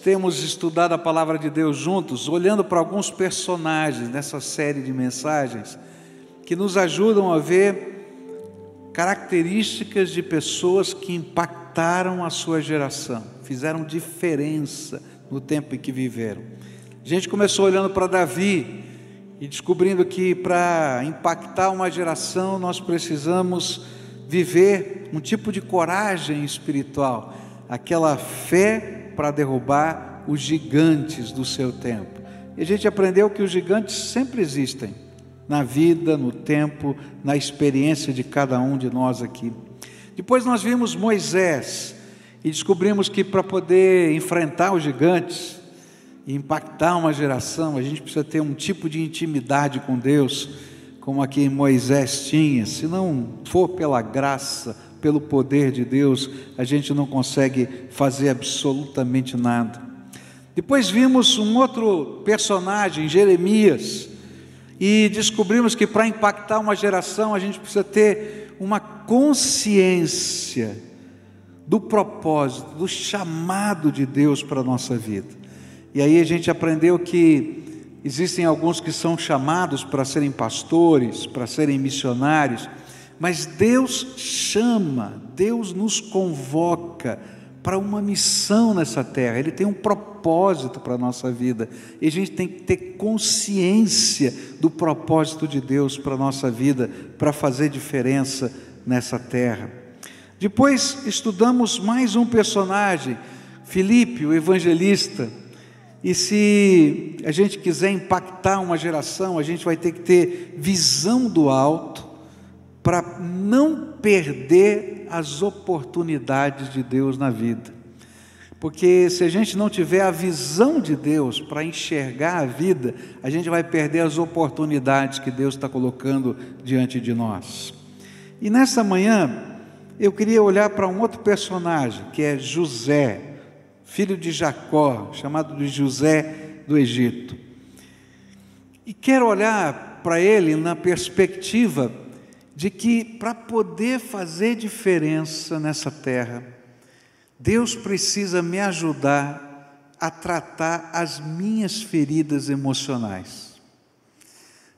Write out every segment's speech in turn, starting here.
temos estudado a palavra de Deus juntos, olhando para alguns personagens nessa série de mensagens que nos ajudam a ver características de pessoas que impactaram a sua geração, fizeram diferença no tempo em que viveram. A gente começou olhando para Davi e descobrindo que para impactar uma geração nós precisamos viver um tipo de coragem espiritual, aquela fé para derrubar os gigantes do seu tempo. E a gente aprendeu que os gigantes sempre existem na vida, no tempo, na experiência de cada um de nós aqui. Depois nós vimos Moisés e descobrimos que para poder enfrentar os gigantes e impactar uma geração, a gente precisa ter um tipo de intimidade com Deus, como aqui Moisés tinha. Se não for pela graça, pelo poder de Deus, a gente não consegue fazer absolutamente nada. Depois vimos um outro personagem, Jeremias, e descobrimos que para impactar uma geração, a gente precisa ter uma consciência do propósito, do chamado de Deus para a nossa vida. E aí a gente aprendeu que existem alguns que são chamados para serem pastores, para serem missionários, mas Deus chama, Deus nos convoca para uma missão nessa terra. Ele tem um propósito para a nossa vida, e a gente tem que ter consciência do propósito de Deus para a nossa vida, para fazer diferença nessa terra. Depois estudamos mais um personagem, Filipe, o evangelista. E se a gente quiser impactar uma geração, a gente vai ter que ter visão do alto, para não perder as oportunidades de Deus na vida. Porque se a gente não tiver a visão de Deus para enxergar a vida, a gente vai perder as oportunidades que Deus está colocando diante de nós. E nessa manhã, eu queria olhar para um outro personagem, que é José, filho de Jacó, chamado de José do Egito. E quero olhar para ele na perspectiva de que para poder fazer diferença nessa terra, Deus precisa me ajudar a tratar as minhas feridas emocionais.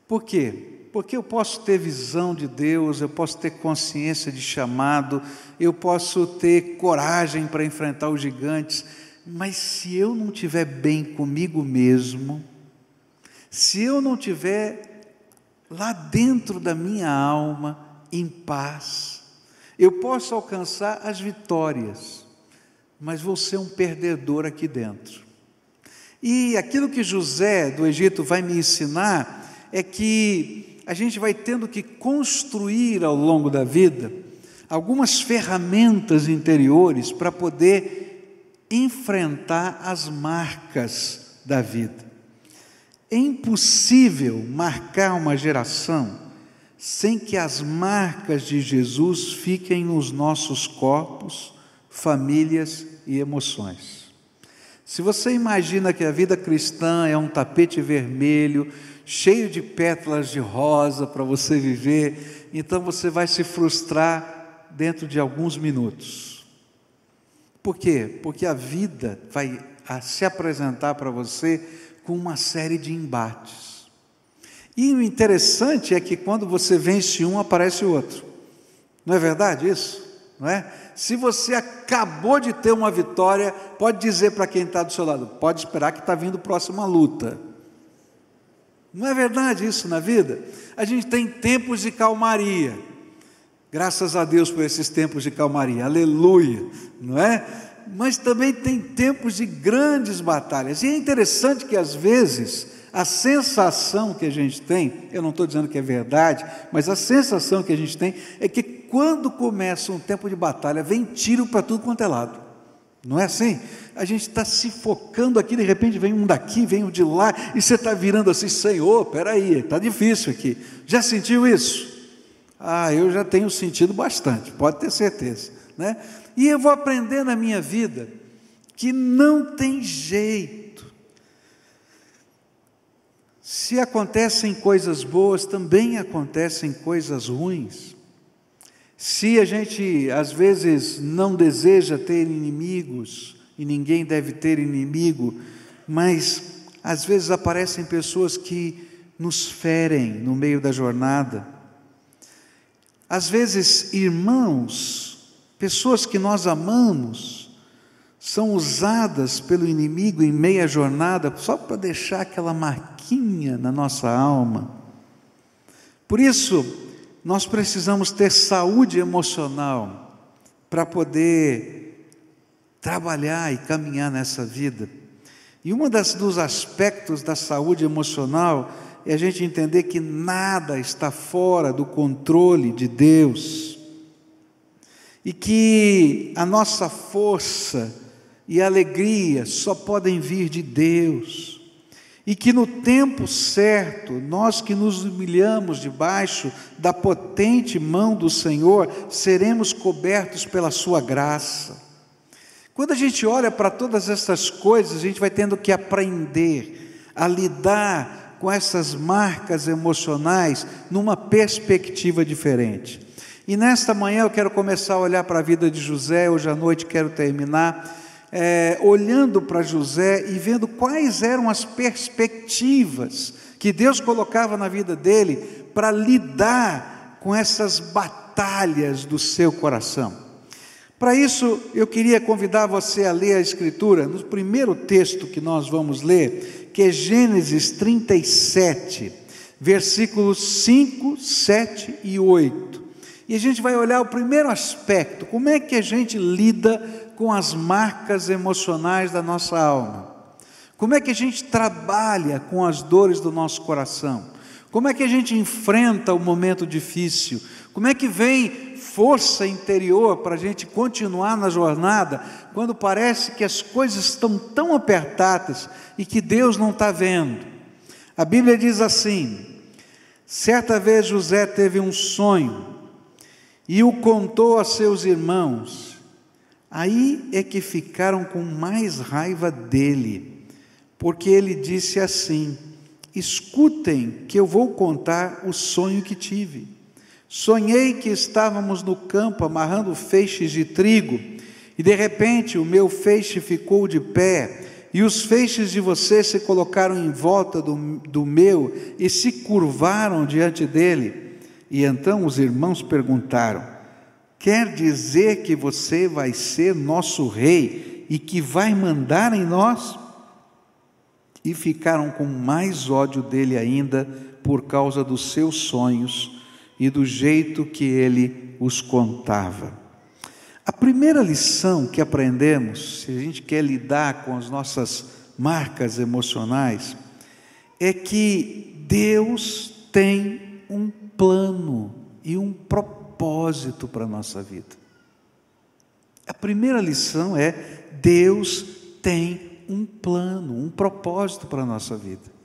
Por quê? Porque eu posso ter visão de Deus, eu posso ter consciência de chamado, eu posso ter coragem para enfrentar os gigantes, mas se eu não estiver bem comigo mesmo, se eu não estiver lá dentro da minha alma, em paz, eu posso alcançar as vitórias, mas vou ser um perdedor aqui dentro. E aquilo que José do Egito vai me ensinar é que a gente vai tendo que construir ao longo da vida algumas ferramentas interiores para poder enfrentar as marcas da vida. É impossível marcar uma geração sem que as marcas de Jesus fiquem nos nossos corpos, famílias e emoções. Se você imagina que a vida cristã é um tapete vermelho, cheio de pétalas de rosa para você viver, então você vai se frustrar dentro de alguns minutos. Por quê? Porque a vida vai se apresentar para você com uma série de embates. E o interessante é que quando você vence um, aparece o outro. Não é verdade isso? Não é? Se você acabou de ter uma vitória, pode dizer para quem está do seu lado, pode esperar que está vindo a próxima luta. Não é verdade isso na vida? A gente tem tempos de calmaria. Graças a Deus por esses tempos de calmaria. Aleluia. Não é? Mas também tem tempos de grandes batalhas, e é interessante que às vezes a sensação que a gente tem, eu não estou dizendo que é verdade, mas a sensação que a gente tem é que quando começa um tempo de batalha, vem tiro para tudo quanto é lado, não é assim? A gente está se focando aqui, de repente vem um daqui, vem um de lá, e você está virando assim, Senhor, peraí, está difícil aqui, já sentiu isso? Eu já tenho sentido bastante, pode ter certeza, né? E eu vou aprender na minha vida que não tem jeito. Se acontecem coisas boas, também acontecem coisas ruins. Se a gente às vezes não deseja ter inimigos, e ninguém deve ter inimigo, mas às vezes aparecem pessoas que nos ferem no meio da jornada. Às vezes, irmãos, pessoas que nós amamos, são usadas pelo inimigo em meia jornada só para deixar aquela marquinha na nossa alma. Por isso, nós precisamos ter saúde emocional para poder trabalhar e caminhar nessa vida. E dos aspectos da saúde emocional é a gente entender que nada está fora do controle de Deus, e que a nossa força e alegria só podem vir de Deus, e que no tempo certo, nós que nos humilhamos debaixo da potente mão do Senhor, seremos cobertos pela sua graça. Quando a gente olha para todas essas coisas, a gente vai tendo que aprender a lidar com essas marcas emocionais numa perspectiva diferente. E nesta manhã eu quero começar a olhar para a vida de José. Hoje à noite quero terminar olhando para José e vendo quais eram as perspectivas que Deus colocava na vida dele para lidar com essas batalhas do seu coração. Para isso, eu queria convidar você a ler a Escritura, no primeiro texto que nós vamos ler, que é Gênesis 37, versículos 5, 7 e 8. E a gente vai olhar o primeiro aspecto, como é que a gente lida com as marcas emocionais da nossa alma. Como é que a gente trabalha com as dores do nosso coração? Como é que a gente enfrenta o momento difícil? Como é que vem força interior para a gente continuar na jornada, quando parece que as coisas estão tão apertadas e que Deus não está vendo? A Bíblia diz assim: certa vez José teve um sonho e o contou a seus irmãos. Aí é que ficaram com mais raiva dele, porque ele disse assim: escutem que eu vou contar o sonho que tive. Sonhei que estávamos no campo amarrando feixes de trigo, e de repente o meu feixe ficou de pé, e os feixes de você se colocaram em volta do meu, e se curvaram diante dele. E então os irmãos perguntaram: quer dizer que você vai ser nosso rei, e que vai mandar em nós? E ficaram com mais ódio dele ainda, por causa dos seus sonhos, e do jeito que ele os contava. A primeira lição que aprendemos, se a gente quer lidar com as nossas marcas emocionais, é que Deus tem um plano e um propósito para a nossa vida. A primeira lição é: Deus tem um plano, um propósito para a nossa vida.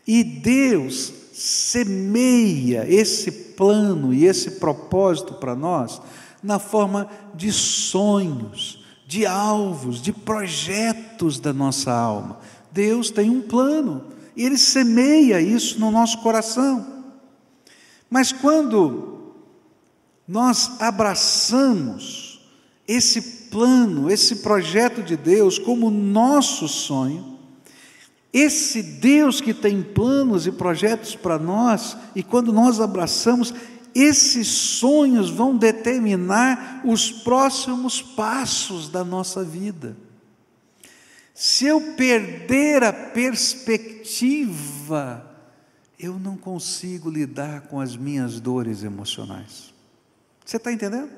E Deus semeia esse plano e esse propósito para nós na forma de sonhos, de alvos, de projetos da nossa alma. Deus tem um plano e Ele semeia isso no nosso coração. Mas quando nós abraçamos esse plano, esse projeto de Deus como nosso sonho, esse Deus que tem planos e projetos para nós, e quando nós abraçamos, esses sonhos vão determinar os próximos passos da nossa vida. Se eu perder a perspectiva, eu não consigo lidar com as minhas dores emocionais. Você está entendendo?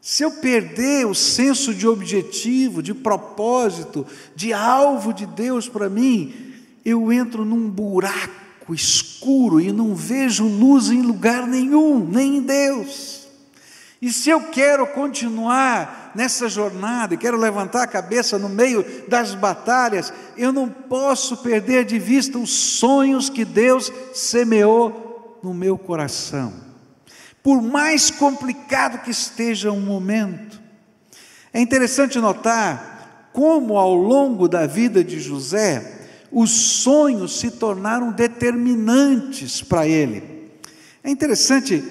Se eu perder o senso de objetivo, de propósito, de alvo de Deus para mim, eu entro num buraco escuro e não vejo luz em lugar nenhum, nem em Deus. E se eu quero continuar nessa jornada e quero levantar a cabeça no meio das batalhas, eu não posso perder de vista os sonhos que Deus semeou no meu coração. Por mais complicado que esteja um momento. É interessante notar como ao longo da vida de José, os sonhos se tornaram determinantes para ele. É interessante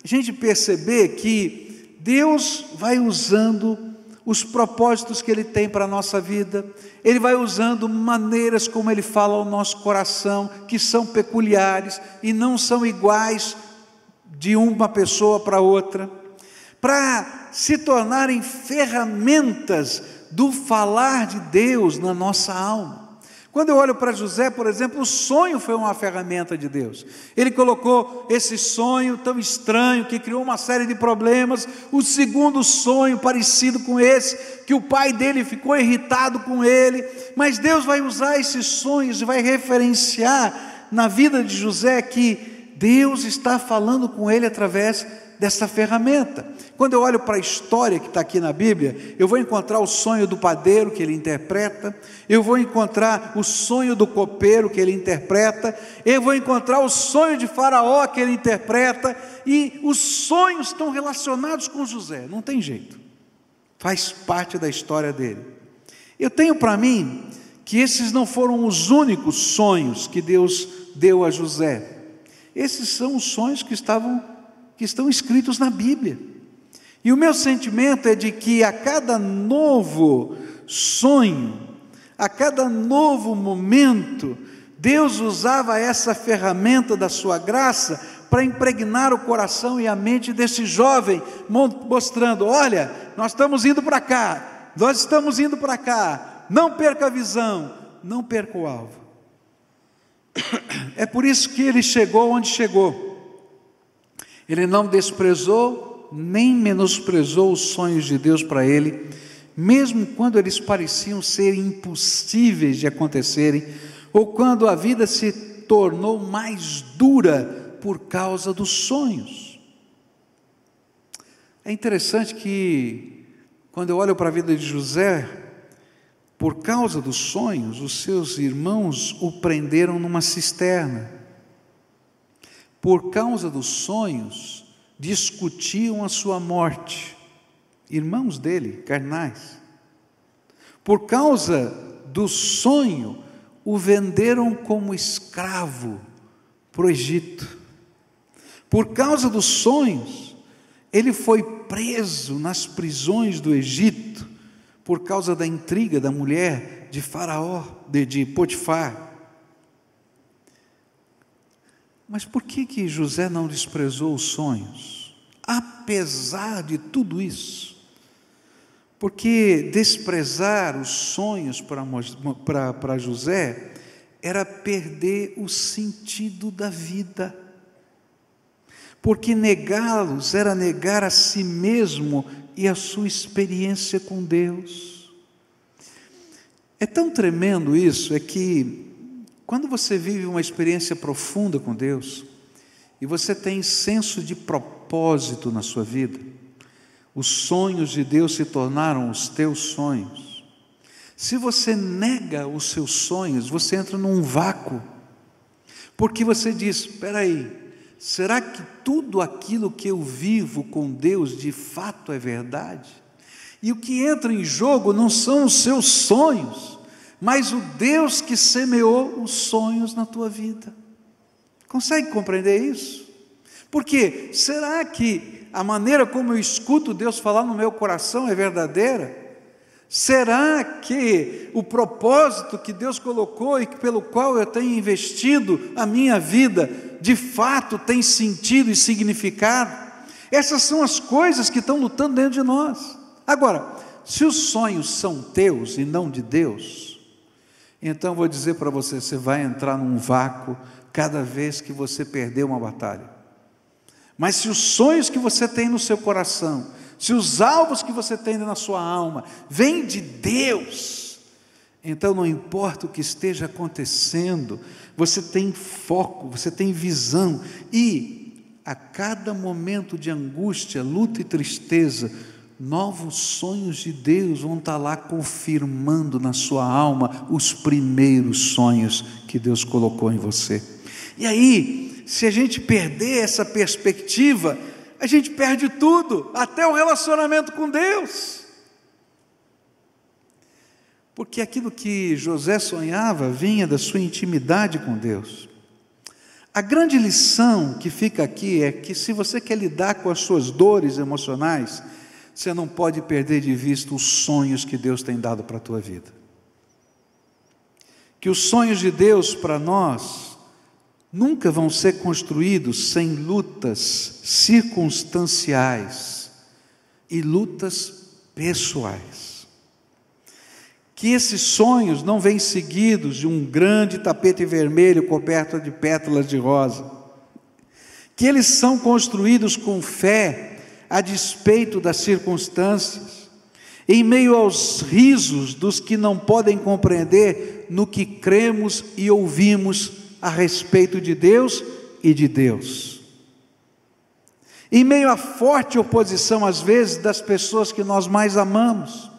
a gente perceber que Deus vai usando os propósitos que Ele tem para a nossa vida. Ele vai usando maneiras como Ele fala ao nosso coração, que são peculiares e não são iguais de uma pessoa para outra, para se tornarem ferramentas do falar de Deus na nossa alma. Quando eu olho para José, por exemplo, o sonho foi uma ferramenta de Deus. Ele colocou esse sonho tão estranho, que criou uma série de problemas. O segundo sonho, parecido com esse, que o pai dele ficou irritado com ele. Mas Deus vai usar esses sonhos e vai referenciar na vida de José que Deus está falando com ele através dessa ferramenta. Quando eu olho para a história que está aqui na Bíblia, eu vou encontrar o sonho do padeiro que ele interpreta, eu vou encontrar o sonho do copeiro que ele interpreta, eu vou encontrar o sonho de Faraó que ele interpreta, e os sonhos estão relacionados com José, não tem jeito, faz parte da história dele. Eu tenho para mim que esses não foram os únicos sonhos que Deus deu a José. Esses são os sonhos que estão escritos na Bíblia. E o meu sentimento é de que a cada novo sonho, a cada novo momento, Deus usava essa ferramenta da sua graça para impregnar o coração e a mente desse jovem, mostrando: olha, nós estamos indo para cá, nós estamos indo para cá, não perca a visão, não perca o alvo. É por isso que ele chegou onde chegou. Ele não desprezou, nem menosprezou os sonhos de Deus para ele, mesmo quando eles pareciam ser impossíveis de acontecerem, ou quando a vida se tornou mais dura por causa dos sonhos. É interessante que, quando eu olho para a vida de José, por causa dos sonhos, os seus irmãos o prenderam numa cisterna. Por causa dos sonhos, discutiam a sua morte, irmãos dele, carnais. Por causa do sonho, o venderam como escravo para o Egito. Por causa dos sonhos, ele foi preso nas prisões do Egito, por causa da intriga da mulher de Faraó, de Potifar. Mas por que José não desprezou os sonhos, apesar de tudo isso? Porque desprezar os sonhos para José era perder o sentido da vida, porque negá-los era negar a si mesmo e a sua experiência com Deus. É tão tremendo isso, é que quando você vive uma experiência profunda com Deus, e você tem senso de propósito na sua vida, os sonhos de Deus se tornaram os teus sonhos. Se você nega os seus sonhos, você entra num vácuo, porque você diz: espera aí, será que tudo aquilo que eu vivo com Deus de fato é verdade? E o que entra em jogo não são os seus sonhos, mas o Deus que semeou os sonhos na tua vida. Consegue compreender isso? Porque será que a maneira como eu escuto Deus falar no meu coração é verdadeira? Será que o propósito que Deus colocou e pelo qual eu tenho investido a minha vida, de fato tem sentido e significado? Essas são as coisas que estão lutando dentro de nós. Agora, se os sonhos são teus e não de Deus, então vou dizer para você, você vai entrar num vácuo cada vez que você perder uma batalha. Mas se os sonhos que você tem no seu coração, se os alvos que você tem na sua alma, vêm de Deus, então não importa o que esteja acontecendo, você tem foco, você tem visão, e a cada momento de angústia, luta e tristeza, novos sonhos de Deus vão estar lá confirmando na sua alma os primeiros sonhos que Deus colocou em você. E aí, se a gente perder essa perspectiva, a gente perde tudo, até o relacionamento com Deus. Porque aquilo que José sonhava vinha da sua intimidade com Deus. A grande lição que fica aqui é que, se você quer lidar com as suas dores emocionais, você não pode perder de vista os sonhos que Deus tem dado para a tua vida. Que os sonhos de Deus para nós nunca vão ser construídos sem lutas circunstanciais e lutas pessoais. Que esses sonhos não vêm seguidos de um grande tapete vermelho coberto de pétalas de rosa. Que eles são construídos com fé, a despeito das circunstâncias, em meio aos risos dos que não podem compreender no que cremos e ouvimos a respeito de Deus e de Deus. Em meio à forte oposição, às vezes, das pessoas que nós mais amamos.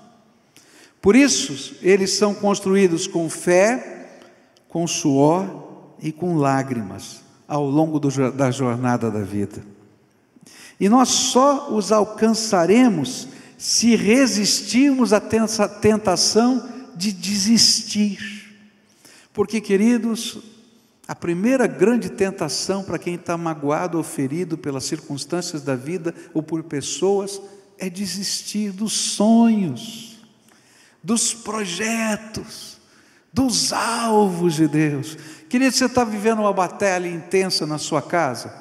Por isso, eles são construídos com fé, com suor e com lágrimas, ao longo da jornada da vida. E nós só os alcançaremos se resistirmos à tentação de desistir. Porque, queridos, a primeira grande tentação para quem está magoado ou ferido pelas circunstâncias da vida ou por pessoas é desistir dos sonhos, dos projetos, dos alvos de Deus. Querido, você está vivendo uma batalha intensa na sua casa?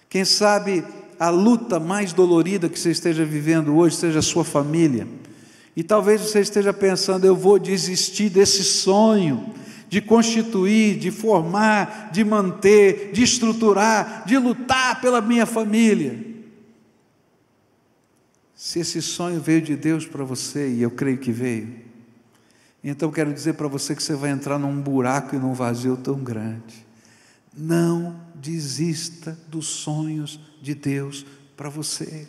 Quem sabe a luta mais dolorida que você esteja vivendo hoje seja a sua família. E talvez você esteja pensando: eu vou desistir desse sonho de constituir, de formar, de manter, de estruturar, de lutar pela minha família. Se esse sonho veio de Deus para você, e eu creio que veio, então quero dizer para você que você vai entrar num buraco e num vazio tão grande. Não desista dos sonhos de Deus para você.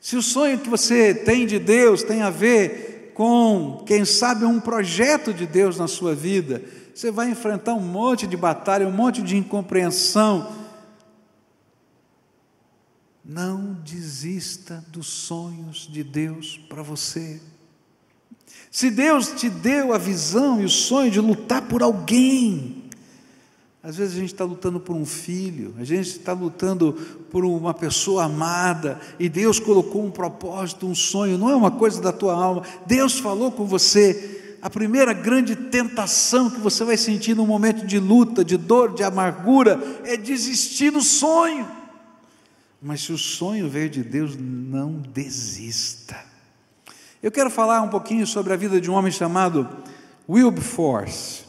Se o sonho que você tem de Deus tem a ver com, quem sabe, um projeto de Deus na sua vida, você vai enfrentar um monte de batalha, um monte de incompreensão. Não desista dos sonhos de Deus para você. Se Deus te deu a visão e o sonho de lutar por alguém, às vezes a gente está lutando por um filho, a gente está lutando por uma pessoa amada, e Deus colocou um propósito, um sonho, não é uma coisa da tua alma. Deus falou com você. A primeira grande tentação que você vai sentir num momento de luta, de dor, de amargura, é desistir do sonho. Mas se o sonho veio de Deus, não desista. Eu quero falar um pouquinho sobre a vida de um homem chamado Wilberforce.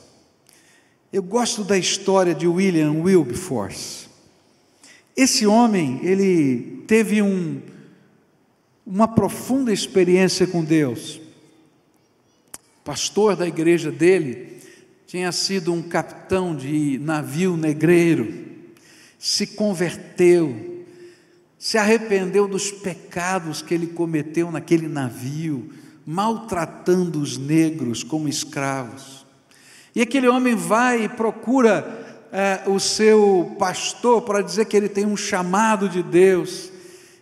Eu gosto da história de William Wilberforce. Esse homem, ele teve uma profunda experiência com Deus. O pastor da igreja dele tinha sido um capitão de navio negreiro, se converteu, se arrependeu dos pecados que ele cometeu naquele navio, maltratando os negros como escravos. E aquele homem vai e procura o seu pastor para dizer que ele tem um chamado de Deus.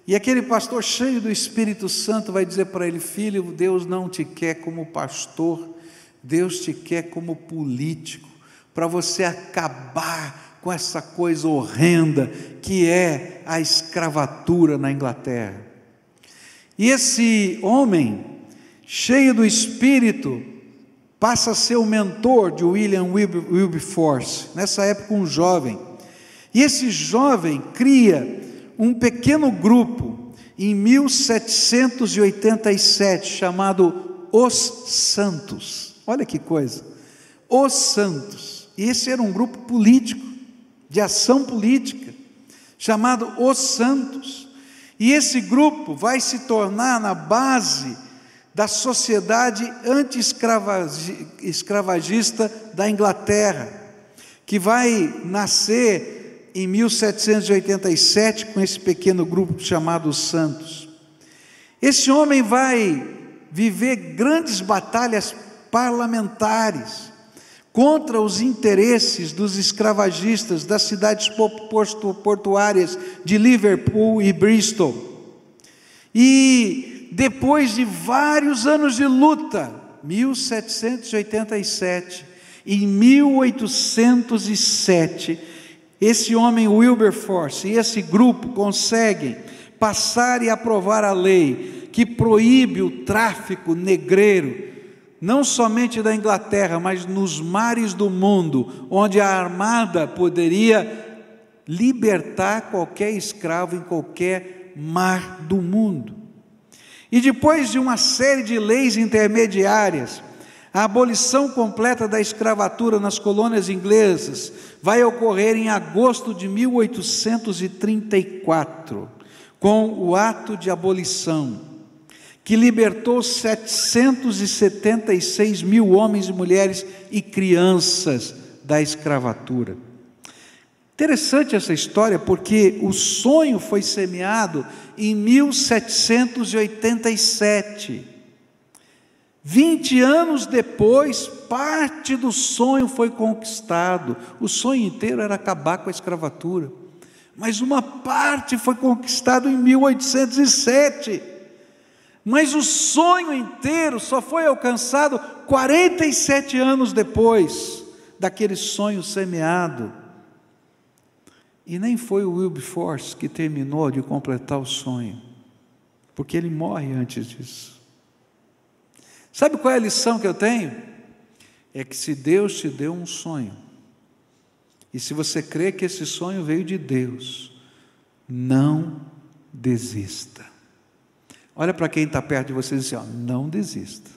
E aquele pastor, cheio do Espírito Santo, vai dizer para ele: filho, Deus não te quer como pastor, Deus te quer como político, para você acabar com essa coisa horrenda que é a escravatura na Inglaterra. E esse homem, cheio do Espírito, passa a ser o mentor de William Wilberforce, nessa época um jovem. E esse jovem cria um pequeno grupo em 1787, chamado Os Santos. Olha que coisa, Os Santos. E esse era um grupo político, de ação política, chamado Os Santos. E esse grupo vai se tornar na base da sociedade anti-escravagista da Inglaterra, que vai nascer em 1787 com esse pequeno grupo chamado Os Santos. Esse homem vai viver grandes batalhas parlamentares contra os interesses dos escravagistas das cidades portuárias de Liverpool e Bristol. E depois de vários anos de luta, 1787, em 1807, esse homem Wilberforce e esse grupo conseguem passar e aprovar a lei que proíbe o tráfico negreiro, não somente da Inglaterra, mas nos mares do mundo, onde a armada poderia libertar qualquer escravo em qualquer mar do mundo. E depois de uma série de leis intermediárias, a abolição completa da escravatura nas colônias inglesas vai ocorrer em agosto de 1834, com o ato de abolição, que libertou 776 mil homens e mulheres e crianças da escravatura. Interessante essa história, porque o sonho foi semeado em 1787. 20 anos depois, parte do sonho foi conquistado. O sonho inteiro era acabar com a escravatura, mas uma parte foi conquistada em 1807. Mas o sonho inteiro só foi alcançado 47 anos depois daquele sonho semeado. E nem foi o Wilberforce que terminou de completar o sonho, porque ele morre antes disso. Sabe qual é a lição que eu tenho? É que se Deus te deu um sonho, e se você crê que esse sonho veio de Deus, não desista. Olha para quem está perto de você e diz assim, não desista.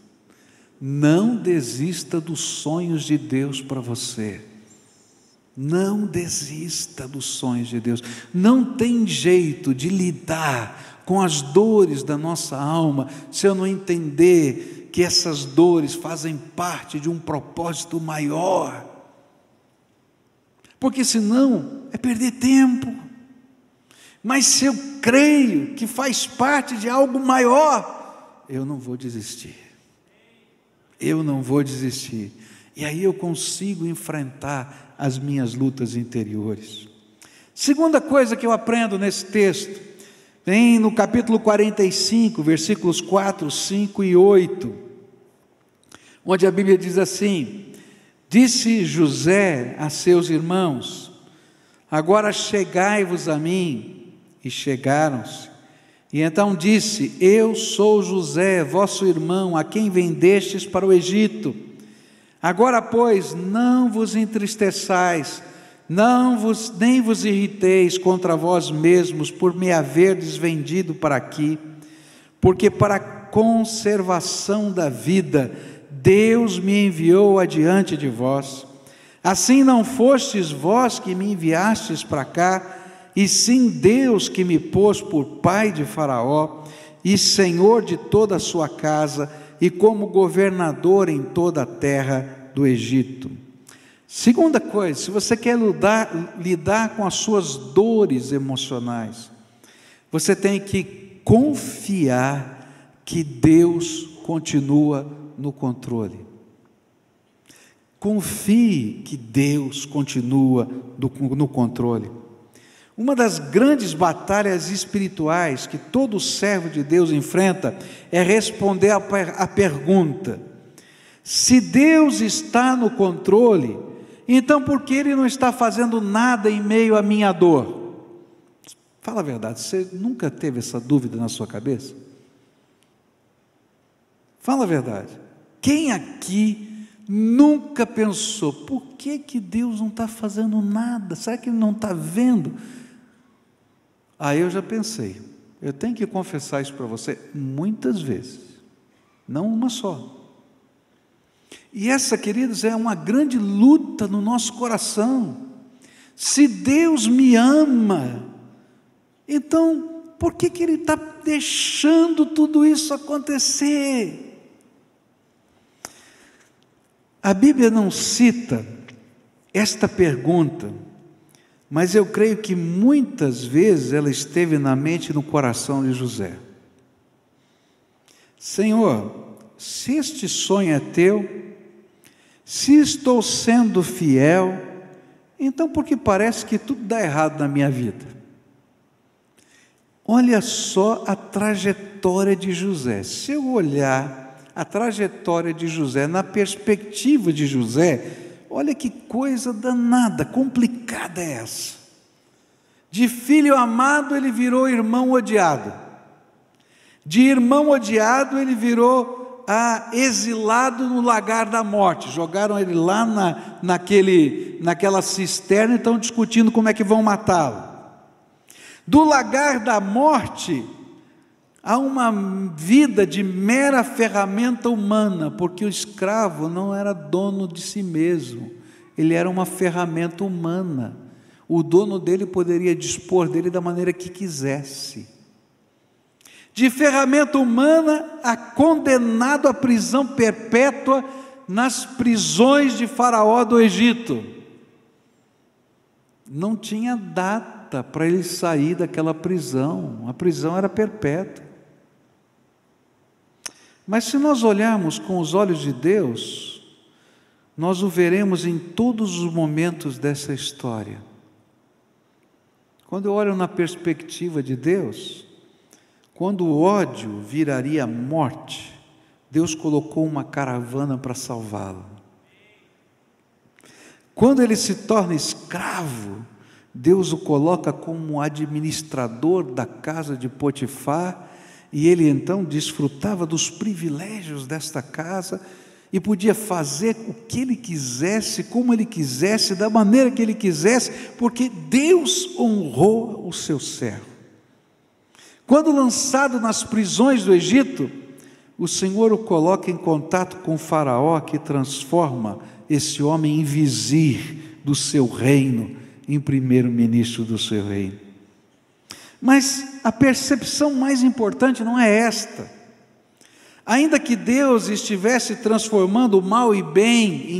Não desista dos sonhos de Deus para você. Não desista dos sonhos de Deus. Não tem jeito de lidar com as dores da nossa alma se eu não entender que essas dores fazem parte de um propósito maior. Porque senão é perder tempo. Mas se eu creio que faz parte de algo maior, eu não vou desistir. Eu não vou desistir. E aí eu consigo enfrentar as minhas lutas interiores. Segunda coisa que eu aprendo nesse texto, vem no capítulo 45, versículos 4, 5 e 8, onde a Bíblia diz assim: disse José a seus irmãos, agora chegai-vos a mim. E chegaram-se. E então disse, eu sou José, vosso irmão, a quem vendestes para o Egito. Agora, pois, não vos entristeçais, nem vos irriteis contra vós mesmos, por me haverdes vendido para aqui, porque para a conservação da vida, Deus me enviou adiante de vós. Assim não fostes vós que me enviastes para cá, e sim Deus que me pôs por pai de Faraó, e senhor de toda a sua casa, e como governador em toda a terra do Egito. Segunda coisa, se você quer lidar com as suas dores emocionais, você tem que confiar que Deus continua no controle. Confie que Deus continua no controle. Uma das grandes batalhas espirituais que todo servo de Deus enfrenta é responder a pergunta: se Deus está no controle, então por que Ele não está fazendo nada em meio à minha dor? Fala a verdade, você nunca teve essa dúvida na sua cabeça? Fala a verdade. Quem aqui nunca pensou, por que Deus não está fazendo nada? Será que Ele não está vendo? Eu já pensei, eu tenho que confessar isso para você muitas vezes, não uma só. E essa, queridos, é uma grande luta no nosso coração. Se Deus me ama, então por que Ele está deixando tudo isso acontecer? A Bíblia não cita esta pergunta, mas eu creio que muitas vezes ela esteve na mente e no coração de José. Senhor, se este sonho é teu, se estou sendo fiel, então por que parece que tudo dá errado na minha vida? Olha só a trajetória de José. Se eu olhar a trajetória de José na perspectiva de José, olha que coisa danada, complicada é essa. De filho amado ele virou irmão odiado. De irmão odiado ele virou exilado no lagar da morte. Jogaram ele lá naquela cisterna e estão discutindo como é que vão matá-lo. Do lagar da morte há uma vida de mera ferramenta humana, porque o escravo não era dono de si mesmo, ele era uma ferramenta humana. O dono dele poderia dispor dele da maneira que quisesse. De ferramenta humana a condenado à prisão perpétua nas prisões de Faraó do Egito. Não tinha data para ele sair daquela prisão, a prisão era perpétua. Mas se nós olharmos com os olhos de Deus, nós o veremos em todos os momentos dessa história. Quando eu olho na perspectiva de Deus, quando o ódio viraria morte, Deus colocou uma caravana para salvá-lo. Quando ele se torna escravo, Deus o coloca como administrador da casa de Potifar, e ele então desfrutava dos privilégios desta casa, e podia fazer o que ele quisesse, como ele quisesse, da maneira que ele quisesse, porque Deus honrou o seu servo. Quando lançado nas prisões do Egito, o Senhor o coloca em contato com o Faraó, que transforma esse homem em vizir do seu reino, em primeiro-ministro do seu reino. Mas a percepção mais importante não é esta. Ainda que Deus estivesse transformando o mal em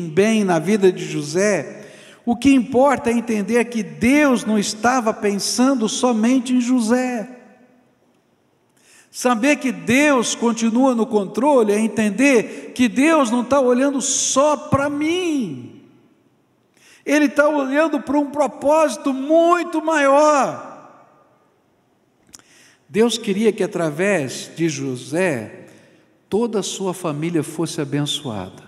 bem na vida de José, o que importa é entender que Deus não estava pensando somente em José. Saber que Deus continua no controle é entender que Deus não está olhando só para mim, Ele está olhando para um propósito muito maior. Deus queria que através de José, toda a sua família fosse abençoada.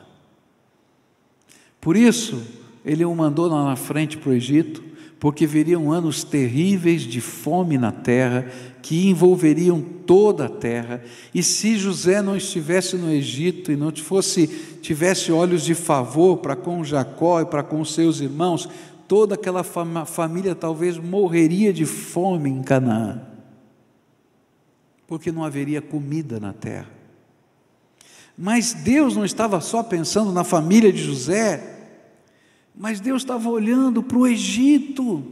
Por isso, Ele o mandou lá na frente para o Egito, porque viriam anos terríveis de fome na terra, que envolveriam toda a terra, e se José não estivesse no Egito, e não tivesse olhos de favor para com Jacó e para com seus irmãos, toda aquela família talvez morreria de fome em Canaã, porque não haveria comida na terra. Mas Deus não estava só pensando na família de José, mas Deus estava olhando para o Egito.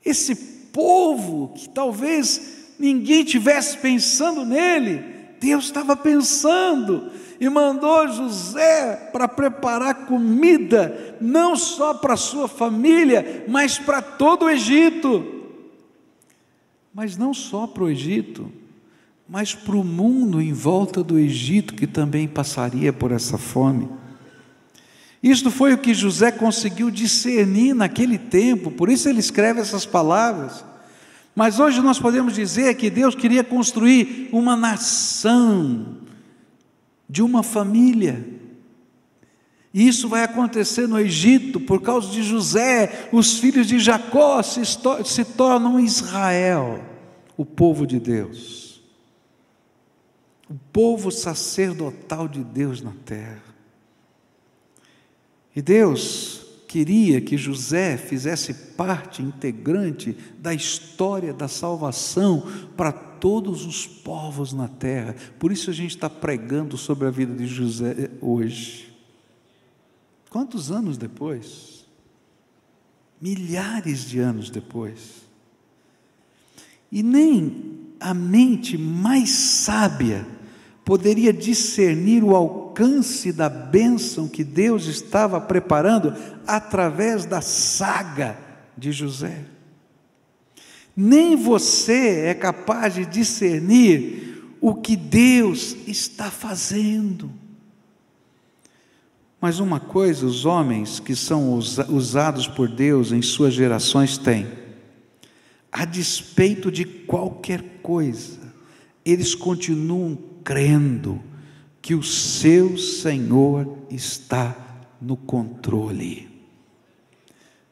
Esse povo que talvez ninguém tivesse pensando nele, Deus estava pensando e mandou José para preparar comida, não só para a sua família, mas para todo o Egito. Mas não só para o Egito, mas para o mundo em volta do Egito, que também passaria por essa fome. Isto foi o que José conseguiu discernir naquele tempo, por isso ele escreve essas palavras. Mas hoje nós podemos dizer que Deus queria construir uma nação, de uma família, e isso vai acontecer no Egito, por causa de José. Os filhos de Jacó se tornam Israel, o povo de Deus, o povo sacerdotal de Deus na terra. E Deus queria que José fizesse parte integrante da história da salvação para todos os povos na terra. Por isso a gente está pregando sobre a vida de José hoje. Quantos anos depois? Milhares de anos depois. E nem a mente mais sábia poderia discernir o alcance da bênção que Deus estava preparando através da saga de José. Nem você é capaz de discernir o que Deus está fazendo. Mas uma coisa os homens que são usados por Deus em suas gerações têm: a despeito de qualquer coisa, eles continuam crendo que o seu Senhor está no controle.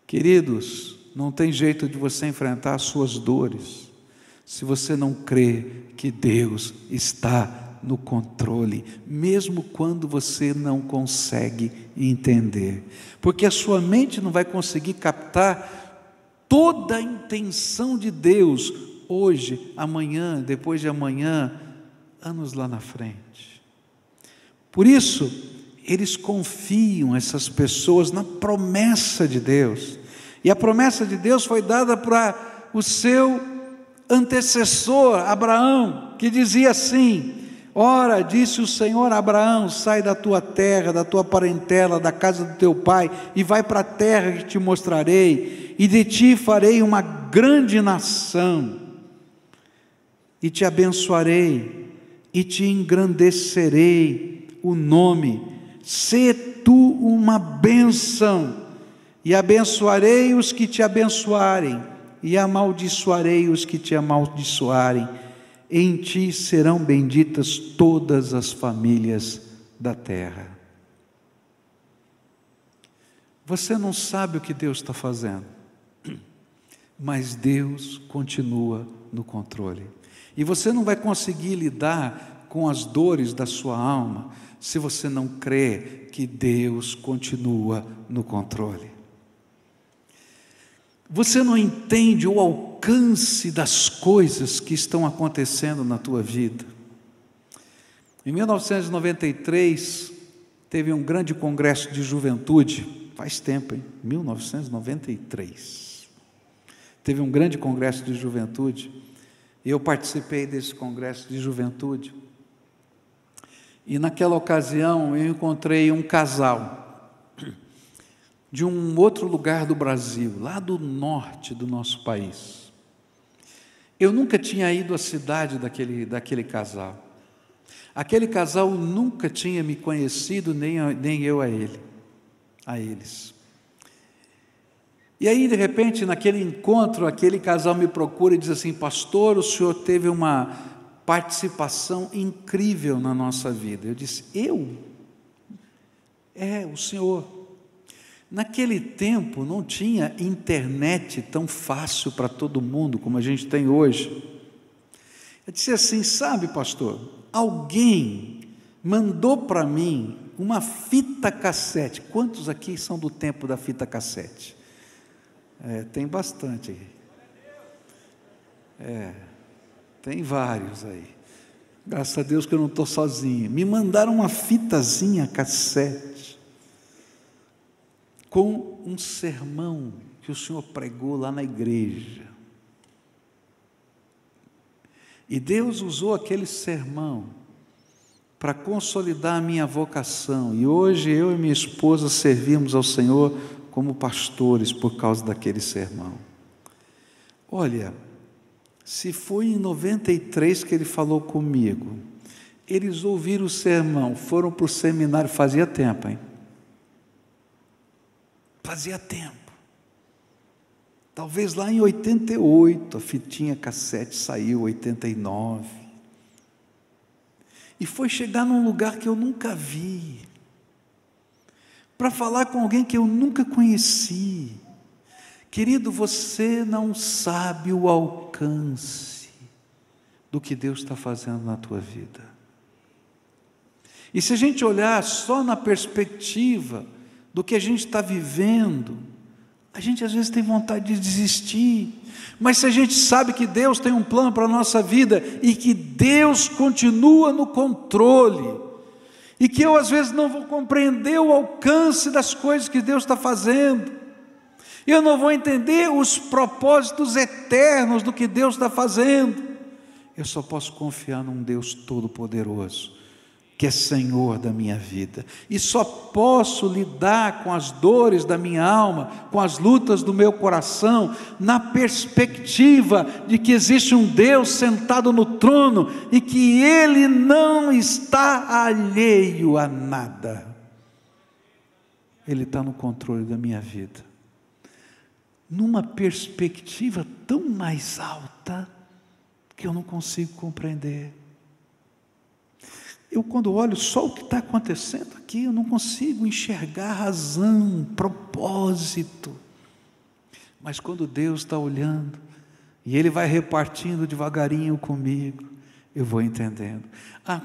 Queridos, não tem jeito de você enfrentar as suas dores se você não crê que Deus está no controle, mesmo quando você não consegue entender, porque a sua mente não vai conseguir captar toda a intenção de Deus hoje, amanhã, depois de amanhã, anos lá na frente. Por isso, eles confiam, essas pessoas, na promessa de Deus, e a promessa de Deus foi dada para o seu antecessor Abraão, que dizia assim: ora, disse o Senhor a Abraão, sai da tua terra, da tua parentela, da casa do teu pai, e vai para a terra que te mostrarei, e de ti farei uma grande nação, e te abençoarei, e te engrandecerei o nome, sê tu uma bênção, e abençoarei os que te abençoarem, e amaldiçoarei os que te amaldiçoarem, em ti serão benditas todas as famílias da terra. Você não sabe o que Deus está fazendo, mas Deus continua no controle, e você não vai conseguir lidar com as dores da sua alma, se você não crê que Deus continua no controle. Você não entende o alcance das coisas que estão acontecendo na tua vida. Em 1993, teve um grande congresso de juventude, faz tempo, hein? 1993. Teve um grande congresso de juventude, e eu participei desse congresso de juventude. E naquela ocasião eu encontrei um casal de um outro lugar do Brasil, lá do norte do nosso país. Eu nunca tinha ido à cidade daquele casal. Aquele casal nunca tinha me conhecido, nem eu a eles. E aí, de repente, naquele encontro, aquele casal me procura e diz assim: pastor, o senhor teve uma participação incrível na nossa vida. Eu disse: eu? O senhor. Naquele tempo não tinha internet tão fácil para todo mundo como a gente tem hoje. Eu disse assim: sabe, pastor, alguém mandou para mim uma fita cassete. Quantos aqui são do tempo da fita cassete? Tem bastante aí. Tem vários aí. Graças a Deus que eu não estou sozinho. Me mandaram uma fitazinha cassete com um sermão que o senhor pregou lá na igreja. E Deus usou aquele sermão para consolidar a minha vocação. E hoje eu e minha esposa servimos ao Senhor como pastores por causa daquele sermão. Olha, se foi em 93 que ele falou comigo, eles ouviram o sermão, foram para o seminário, fazia tempo, hein? Fazia tempo. Talvez lá em 88, a fitinha cassete saiu, 89. E foi chegar num lugar que eu nunca vi, para falar com alguém que eu nunca conheci. Querido, você não sabe o alcance do que Deus está fazendo na tua vida. E se a gente olhar só na perspectiva do que a gente está vivendo, a gente às vezes tem vontade de desistir, mas se a gente sabe que Deus tem um plano para a nossa vida, e que Deus continua no controle, e que eu às vezes não vou compreender o alcance das coisas que Deus está fazendo, eu não vou entender os propósitos eternos do que Deus está fazendo, eu só posso confiar num Deus todo-poderoso, que é Senhor da minha vida, e só posso lidar com as dores da minha alma, com as lutas do meu coração, na perspectiva de que existe um Deus sentado no trono, e que Ele não está alheio a nada, Ele está no controle da minha vida, numa perspectiva tão mais alta, que eu não consigo compreender. Eu, quando olho só o que está acontecendo aqui, eu não consigo enxergar razão, propósito. Mas quando Deus está olhando, e Ele vai repartindo devagarinho comigo, eu vou entendendo.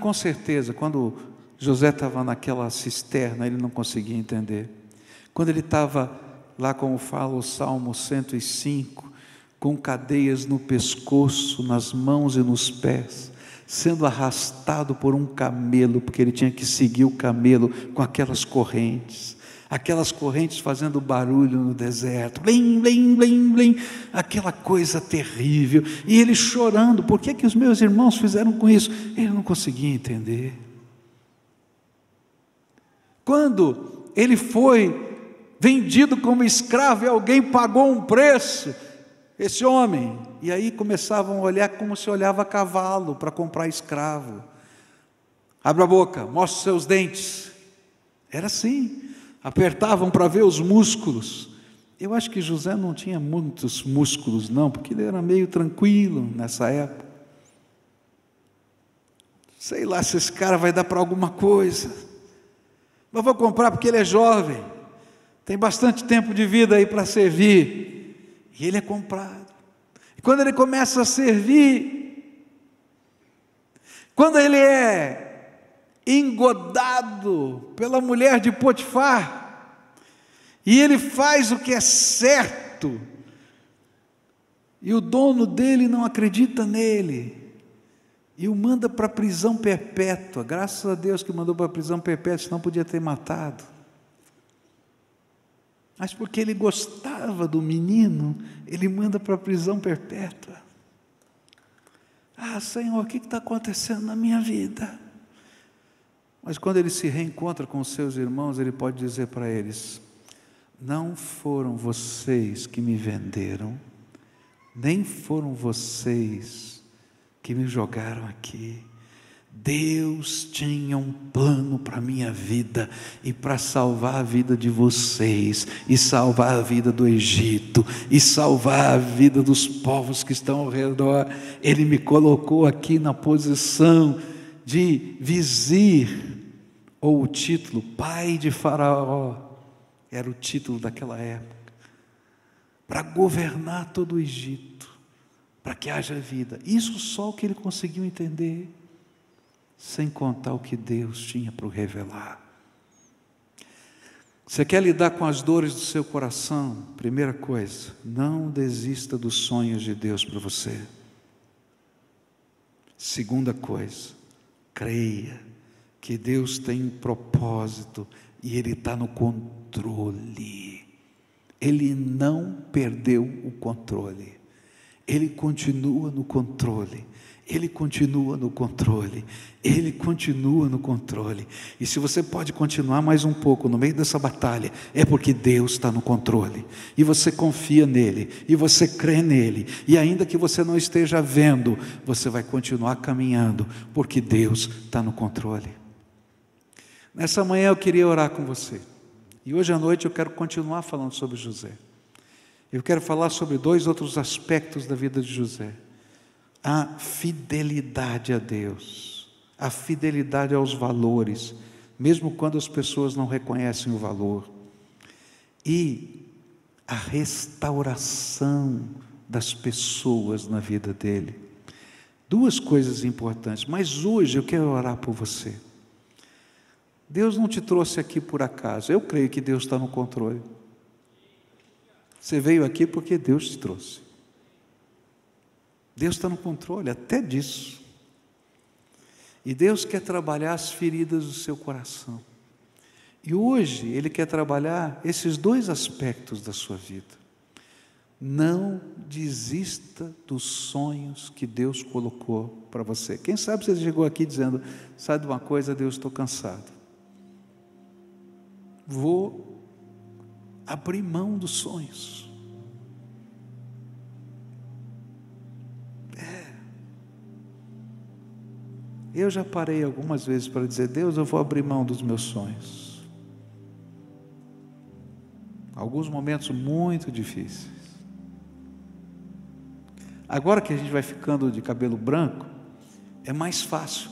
Com certeza, quando José estava naquela cisterna, ele não conseguia entender. Quando ele estava lá, como fala o Salmo 105, com cadeias no pescoço, nas mãos e nos pés, sendo arrastado por um camelo, porque ele tinha que seguir o camelo com aquelas correntes fazendo barulho no deserto, blim, blim, blim, blim, aquela coisa terrível, e ele chorando, por que os meus irmãos fizeram com isso? Ele não conseguia entender. Quando ele foi vendido como escravo e alguém pagou um preço, esse homem, e aí começavam a olhar como se olhava cavalo para comprar escravo. Abra a boca, mostre os seus dentes. Era assim. Apertavam para ver os músculos. Eu acho que José não tinha muitos músculos não, porque ele era meio tranquilo nessa época. Sei lá se esse cara vai dar para alguma coisa, mas vou comprar porque ele é jovem, tem bastante tempo de vida aí para servir, e ele é comprado. E quando ele começa a servir, quando ele é engodado pela mulher de Potifar, e ele faz o que é certo, e o dono dele não acredita nele, e o manda para a prisão perpétua. Graças a Deus que mandou para a prisão perpétua, senão podia ter matado. Mas porque ele gostava do menino, ele manda para a prisão perpétua. Senhor, o que está acontecendo na minha vida? Mas quando ele se reencontra com os seus irmãos, ele pode dizer para eles: não foram vocês que me venderam, nem foram vocês que me jogaram aqui. Deus tinha um plano para a minha vida, e para salvar a vida de vocês, e salvar a vida do Egito, e salvar a vida dos povos que estão ao redor, Ele me colocou aqui na posição de vizir, ou o título, pai de Faraó, era o título daquela época, para governar todo o Egito, para que haja vida. Isso só o que ele conseguiu entender, sem contar o que Deus tinha para o revelar. Você quer lidar com as dores do seu coração? Primeira coisa, não desista dos sonhos de Deus para você. Segunda coisa, creia que Deus tem um propósito e Ele está no controle. Ele não perdeu o controle, Ele continua no controle. Ele continua no controle, Ele continua no controle. E se você pode continuar mais um pouco no meio dessa batalha, é porque Deus está no controle, e você confia nele, e você crê nele, e ainda que você não esteja vendo, você vai continuar caminhando, porque Deus está no controle. Nessa manhã eu queria orar com você, e hoje à noite eu quero continuar falando sobre José. Eu quero falar sobre 2 outros aspectos da vida de José: a fidelidade a Deus, a fidelidade aos valores, mesmo quando as pessoas não reconhecem o valor, e a restauração das pessoas na vida dele. 2 coisas importantes, mas hoje eu quero orar por você. Deus não te trouxe aqui por acaso, eu creio que Deus está no controle. Você veio aqui porque Deus te trouxe. Deus está no controle até disso, e Deus quer trabalhar as feridas do seu coração, e hoje Ele quer trabalhar esses 2 aspectos da sua vida. Não desista dos sonhos que Deus colocou para você. Quem sabe você chegou aqui dizendo: sabe de uma coisa, Deus, estou cansado, vou abrir mão dos sonhos. Eu já parei algumas vezes para dizer: Deus, eu vou abrir mão dos meus sonhos. Alguns momentos muito difíceis. Agora que a gente vai ficando de cabelo branco, é mais fácil.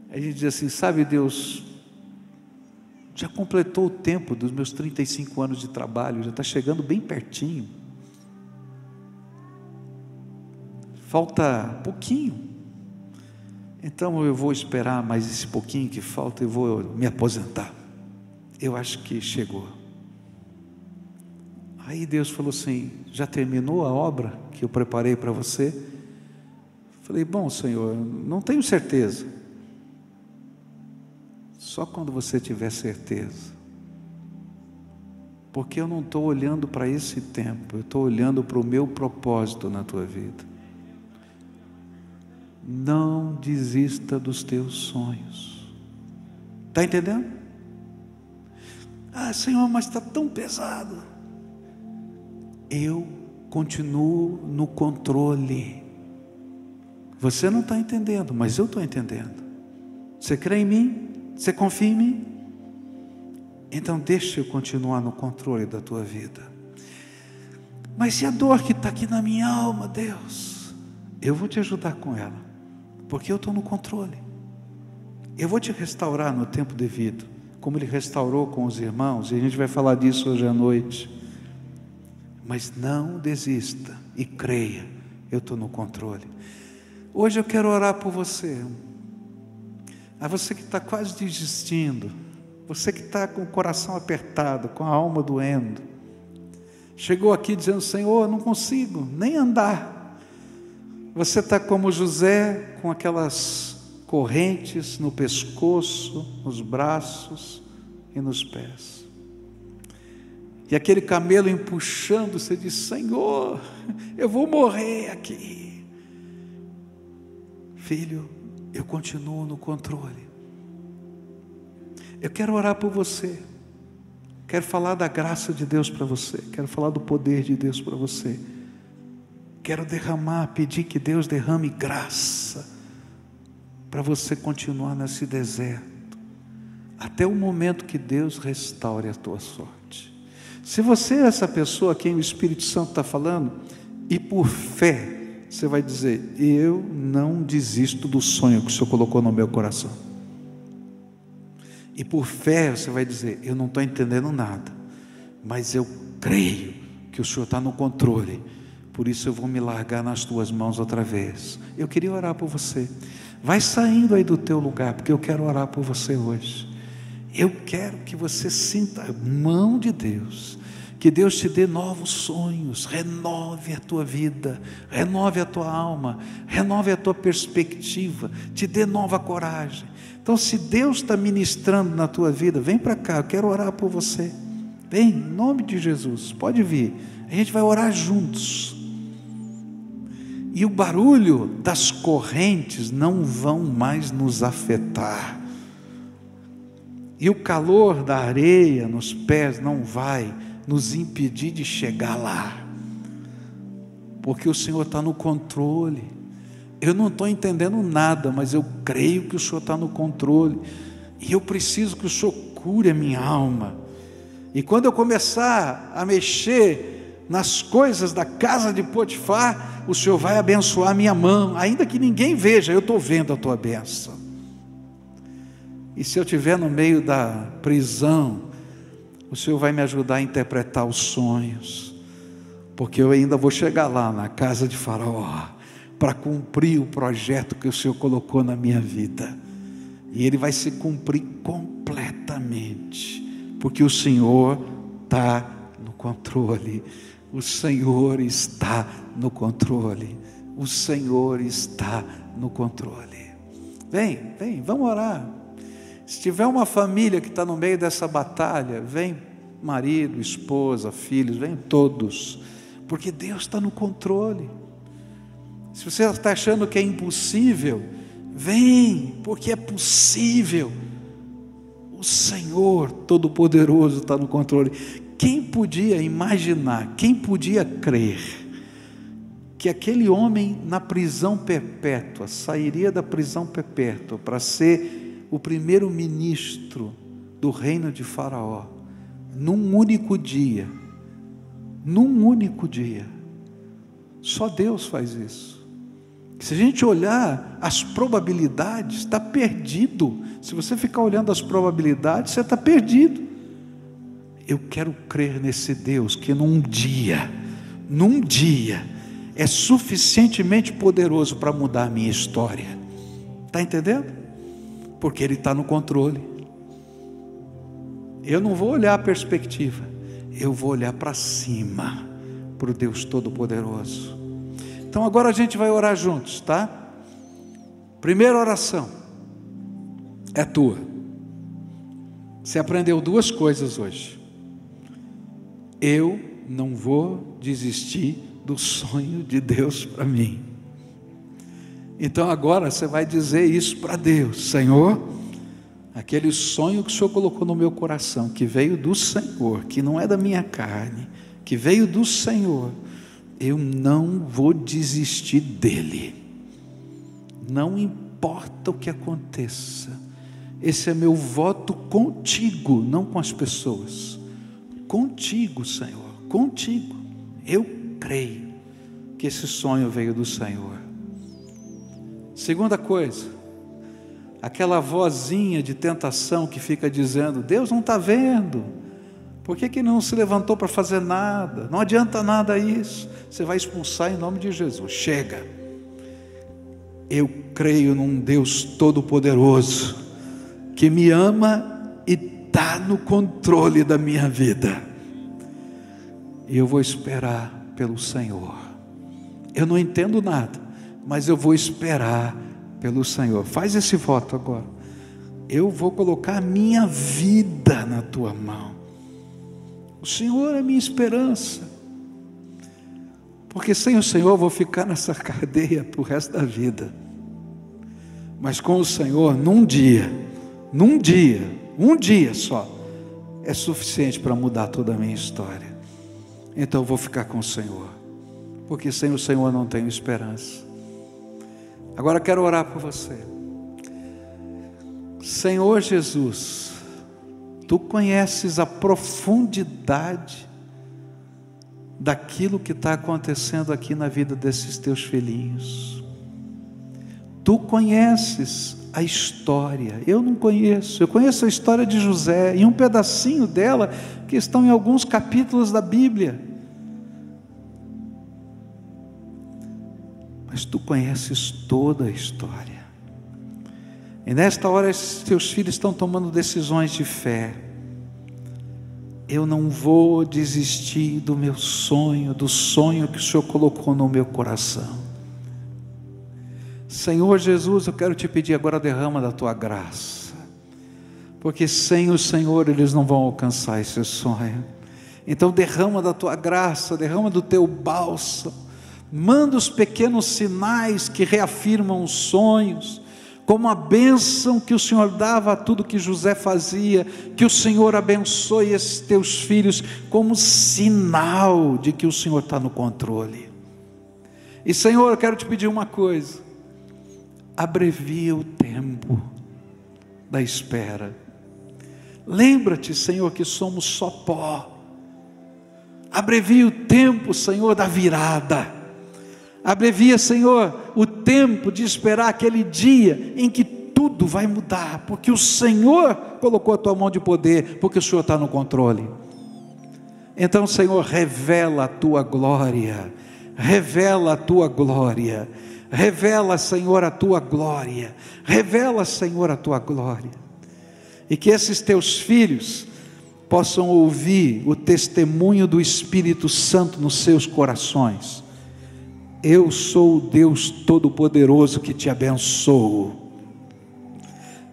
A gente diz assim: sabe, Deus, Já completou o tempo dos meus 35 anos de trabalho, já está chegando bem pertinho. Falta pouquinho. Então eu vou esperar mais esse pouquinho que falta e vou me aposentar. Eu acho que chegou. Aí Deus falou assim: já terminou a obra que eu preparei para você? Falei: bom, Senhor, não tenho certeza. Só quando você tiver certeza. Porque eu não estou olhando para esse tempo, eu estou olhando para o meu propósito na tua vida. Não desista dos teus sonhos. Está entendendo? Ah, Senhor, mas está tão pesado. Eu continuo no controle. Você não está entendendo, mas eu estou entendendo. Você crê em mim? Você confia em mim? Então deixa eu continuar no controle da tua vida. Mas e a dor que está aqui na minha alma, Deus? Eu vou te ajudar com ela, porque eu estou no controle. Eu vou te restaurar no tempo devido, como Ele restaurou com os irmãos, e a gente vai falar disso hoje à noite. Mas não desista e creia, eu estou no controle. Hoje eu quero orar por você. A você que está quase desistindo, você que está com o coração apertado, com a alma doendo, chegou aqui dizendo: Senhor, eu não consigo nem andar. Você está como José, com aquelas correntes no pescoço, nos braços e nos pés. E aquele camelo empuxando, você diz: Senhor, eu vou morrer aqui. Filho, eu continuo no controle. Eu quero orar por você. Quero falar da graça de Deus para você. Quero falar do poder de Deus para você. Quero pedir que Deus derrame graça para você continuar nesse deserto, até o momento que Deus restaure a tua sorte. Se você é essa pessoa a quem o Espírito Santo está falando, e por fé, você vai dizer: eu não desisto do sonho que o Senhor colocou no meu coração. E por fé você vai dizer: eu não estou entendendo nada, mas eu creio que o Senhor está no controle, por isso eu vou me largar nas tuas mãos outra vez. Eu queria orar por você. Vai saindo aí do teu lugar, porque eu quero orar por você hoje. Eu quero que você sinta a mão de Deus, que Deus te dê novos sonhos, renove a tua vida, renove a tua alma, renove a tua perspectiva, te dê nova coragem. Então, se Deus está ministrando na tua vida, vem para cá, eu quero orar por você. Vem, em nome de Jesus, pode vir, a gente vai orar juntos. E o barulho das correntes não vão mais nos afetar. E o calor da areia nos pés não vai nos impedir de chegar lá. Porque o Senhor está no controle. Eu não estou entendendo nada, mas eu creio que o Senhor está no controle. E eu preciso que o Senhor cure a minha alma. E quando eu começar a mexer nas coisas da casa de Potifar, o Senhor vai abençoar a minha mão, ainda que ninguém veja, eu estou vendo a tua bênção. E se eu estiver no meio da prisão, o Senhor vai me ajudar a interpretar os sonhos, porque eu ainda vou chegar lá na casa de Faraó, para cumprir o projeto que o Senhor colocou na minha vida, e ele vai se cumprir completamente, porque o Senhor está no controle. O Senhor está no controle. O Senhor está no controle. Vem, vamos orar. Se tiver uma família que está no meio dessa batalha, vem marido, esposa, filhos, vem todos, porque Deus está no controle. Se você está achando que é impossível, vem, porque é possível. O Senhor Todo-Poderoso está no controle. Quem podia imaginar, quem podia crer que aquele homem na prisão perpétua, sairia da prisão perpétua para ser o primeiro ministro do reino de Faraó, num único dia, só Deus faz isso. Se a gente olhar as probabilidades, está perdido, Se você ficar olhando as probabilidades, você está perdido. Eu quero crer nesse Deus que num dia, é suficientemente poderoso para mudar a minha história. Está entendendo? Porque Ele está no controle. Eu não vou olhar a perspectiva, eu vou olhar para cima, para o Deus Todo-Poderoso. Então agora a gente vai orar juntos, tá? Primeira oração é tua. Você aprendeu duas coisas hoje. Eu não vou desistir do sonho de Deus para mim. Então agora você vai dizer isso para Deus: Senhor, aquele sonho que o Senhor colocou no meu coração, que veio do Senhor, que não é da minha carne, que veio do Senhor, eu não vou desistir dele, não importa o que aconteça. Esse é meu voto contigo, não com as pessoas. Contigo, Senhor, contigo. Eu creio que esse sonho veio do Senhor. Segunda coisa, aquela vozinha de tentação que fica dizendo: Deus não está vendo, por que não se levantou para fazer nada? Não adianta nada isso. Você vai expulsar em nome de Jesus. Chega. Eu creio num Deus Todo-Poderoso, que me ama e está no controle da minha vida. E eu vou esperar pelo Senhor. Eu não entendo nada, mas eu vou esperar pelo Senhor. Faz esse voto agora. Eu vou colocar a minha vida na tua mão. O Senhor é minha esperança. Porque sem o Senhor eu vou ficar nessa cadeia para o resto da vida. Mas com o Senhor, um dia só, é suficiente para mudar toda a minha história. Então eu vou ficar com o Senhor, porque sem o Senhor eu não tenho esperança. Agora quero orar por você. Senhor Jesus, Tu conheces a profundidade daquilo que está acontecendo aqui na vida desses Teus filhinhos. Tu conheces a história, eu não conheço. Eu conheço a história de José e um pedacinho dela que estão em alguns capítulos da Bíblia. Mas Tu conheces toda a história. E nesta hora esses Teus filhos estão tomando decisões de fé. Eu não vou desistir do meu sonho, do sonho que o Senhor colocou no meu coração. Senhor Jesus, eu quero Te pedir agora, derrama da Tua graça, porque sem o Senhor eles não vão alcançar esse sonho. Então derrama da Tua graça, derrama do Teu bálsamo, manda os pequenos sinais que reafirmam os sonhos, como a bênção que o Senhor dava a tudo que José fazia, que o Senhor abençoe esses Teus filhos como sinal de que o Senhor está no controle. E Senhor, eu quero Te pedir uma coisa: abrevia o tempo da espera. Lembra-te, Senhor, que somos só pó. Abrevia o tempo, Senhor, da virada. Abrevia, Senhor, o tempo de esperar aquele dia em que tudo vai mudar, porque o Senhor colocou a Tua mão de poder, porque o Senhor está no controle. Então, Senhor, revela a Tua glória, revela a Tua glória, revela, Senhor, a Tua glória, revela, Senhor, a Tua glória, e que esses Teus filhos possam ouvir o testemunho do Espírito Santo nos seus corações. Eu sou o Deus Todo-Poderoso que te abençoo.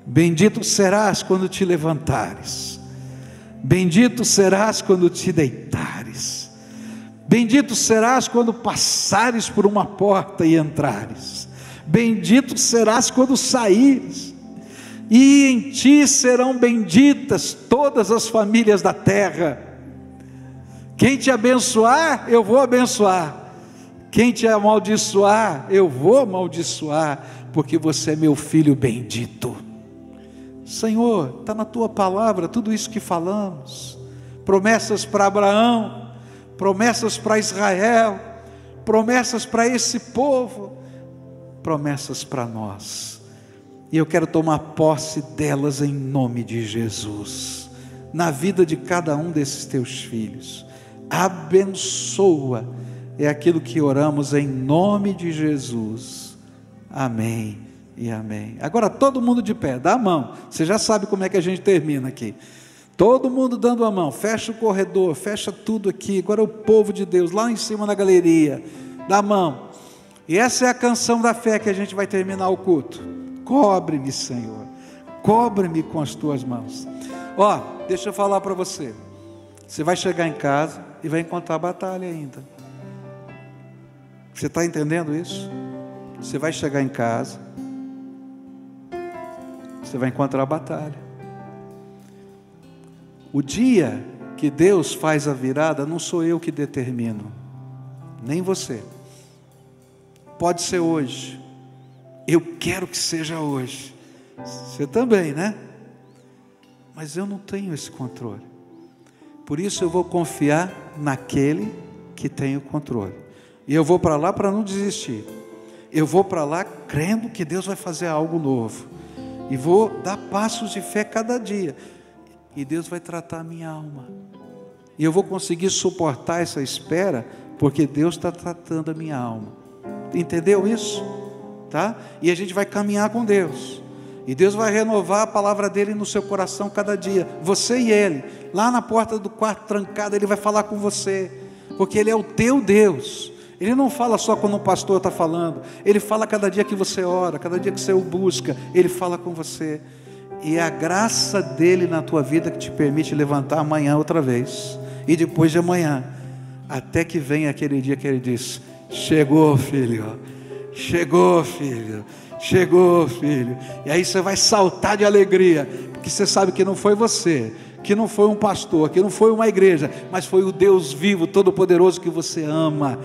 Bendito serás quando te levantares, bendito serás quando te deitares, bendito serás quando passares por uma porta e entrares, bendito serás quando saíres, e em ti serão benditas todas as famílias da terra. Quem te abençoar, eu vou abençoar. Quem te amaldiçoar, eu vou amaldiçoar, porque você é meu filho bendito. Senhor, está na Tua palavra tudo isso que falamos, promessas para Abraão, promessas para Israel, promessas para esse povo, promessas para nós. E eu quero tomar posse delas em nome de Jesus, na vida de cada um desses teus filhos. Abençoa, é aquilo que oramos em nome de Jesus. Amém e amém. Agora todo mundo de pé, dá a mão. Você já sabe como é que a gente termina aqui. Todo mundo dando a mão, fecha o corredor, fecha tudo aqui. Agora o povo de Deus, lá em cima na galeria, dá a mão. E essa é a canção da fé que a gente vai terminar o culto. Cobre-me, Senhor, cobre-me com as tuas mãos. Ó, deixa eu falar para você. Você vai chegar em casa e vai encontrar batalha ainda. Você está entendendo isso? Você vai chegar em casa, você vai encontrar batalha. O dia que Deus faz a virada, não sou eu que determino, nem você. Pode ser hoje. Eu quero que seja hoje. Você também, né? Mas eu não tenho esse controle. Por isso eu vou confiar naquele que tem o controle. E eu vou para lá para não desistir. Eu vou para lá crendo que Deus vai fazer algo novo. E vou dar passos de fé cada dia. E Deus vai tratar a minha alma. E eu vou conseguir suportar essa espera, porque Deus está tratando a minha alma. Entendeu isso? Tá? E a gente vai caminhar com Deus. E Deus vai renovar a palavra dele no seu coração cada dia. Você e ele, lá na porta do quarto trancado, ele vai falar com você. Porque ele é o teu Deus. Ele não fala só quando o pastor está falando. Ele fala cada dia que você ora, cada dia que você o busca. Ele fala com você. E é a graça dele na tua vida que te permite levantar amanhã outra vez. E depois de amanhã. Até que venha aquele dia que ele diz: chegou, filho. Chegou, filho. Chegou, filho. E aí você vai saltar de alegria. Porque você sabe que não foi você, que não foi um pastor, que não foi uma igreja, mas foi o Deus vivo, todo-poderoso que você ama,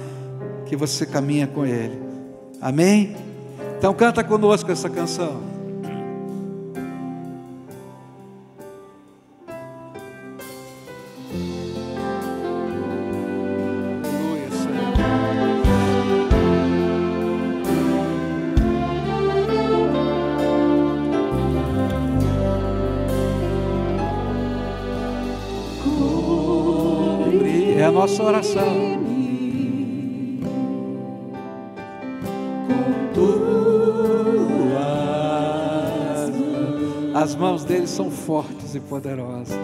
que você caminha com Ele. Amém? Então canta conosco essa canção. É a nossa oração. As mãos dele são fortes e poderosas.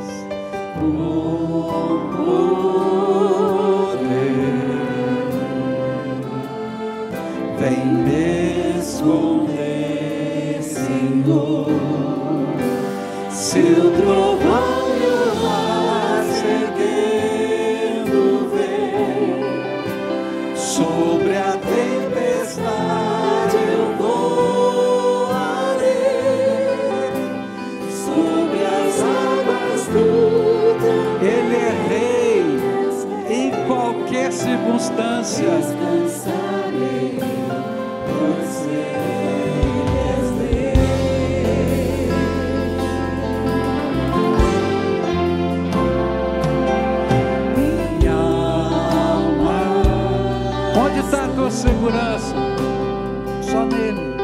Vem me esconder, Senhor. Seu trovão e o mar seguindo vem. Sobre a tempestade eu voarei. Sobre as águas tu também. Ele é rei em qualquer circunstância. Descansarei, você. Onde está a tua segurança? Só nele.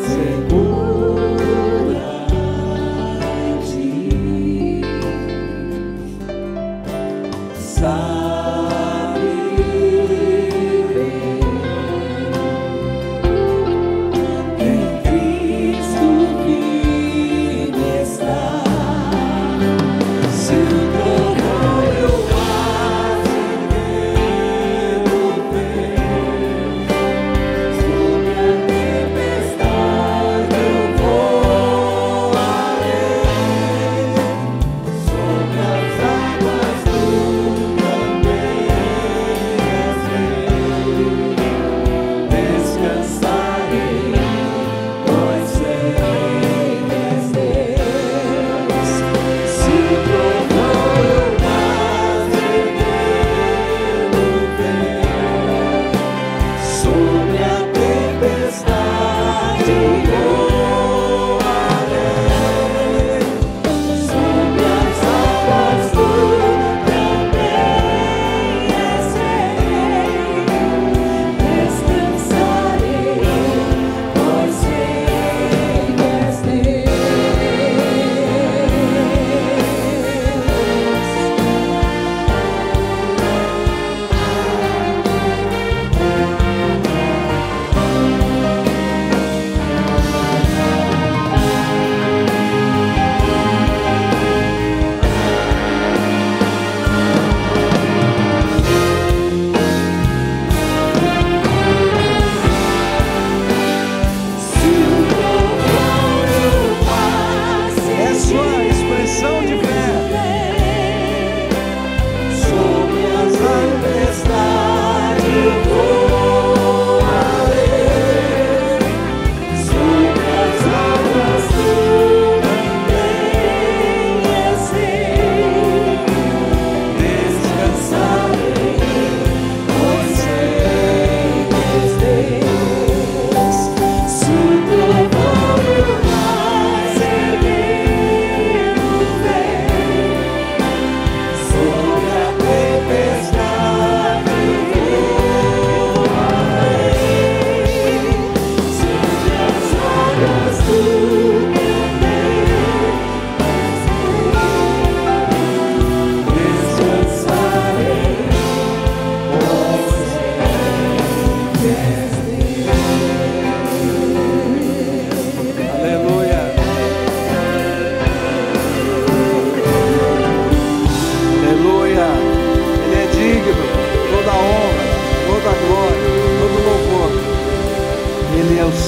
Segura em ti. Sabe em Cristo vive está. Seu trovão e o mar seguindo vem. Sobre a tempestade eu voarei. Sobre as águas tu também.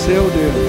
seu Deus.